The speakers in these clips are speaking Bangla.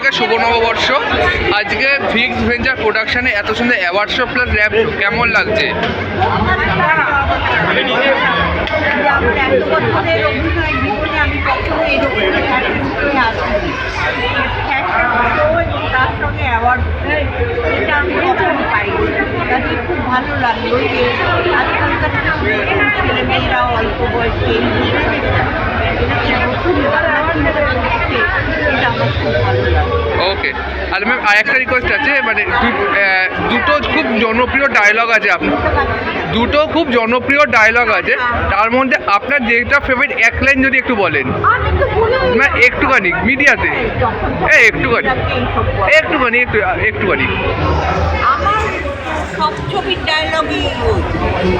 সবাইকে শুভ নববর্ষ। আজকে ভিক্স ভেঞ্চার প্রোডাকশনে এত সুন্দর award show plus rap show কেমন লাগছে? তার সঙ্গে অ্যাওয়ার্ড এটা আমি কখনো পাইনি, কাজে খুব ভালো লাগলো যে আজকালকার ছেলেমেয়েরা অল্প বয়সে এটা আমার খুব ভালো লাগে। ওকে, আর ম্যাম আরেকটা রিকোয়েস্ট আছে, মানে দুটো খুব জনপ্রিয় ডায়লগ আছে আপনার, দুটো খুব জনপ্রিয় ডায়লগ আছে, তার মধ্যে আপনার যেটা ফেভারিট এক লাইন যদি একটু বলেন না, একটুখানি মিডিয়াতে একটুখানি একটুখানি। আমার সব ছবির ডায়লগই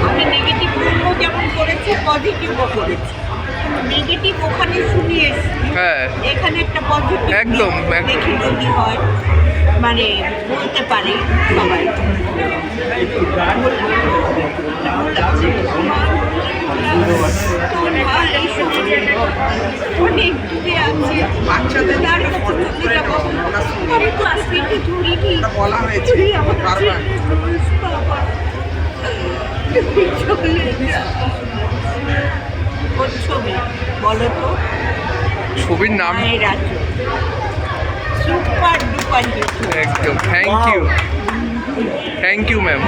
আমি নেগেটিভ ফিল্মও যেমন করেছি, পজিটিভও করেছি। নেগেটিভ ওখানে শুনিয়ে এসেছি, হ্যাঁ এখানে একটা পজিটিভ একদম দেখি যদি হয়, মানে বলতে পারে সবাই। অনেক দূরে আছে, বাচ্চাদের তার কাছে চলে যাবো, আমি তো আসতে ধরিনি, বলা হয়েছে ছবি বলো তো, ছবির নাম সুপার ডুপার। একদম। Thank you ma'am.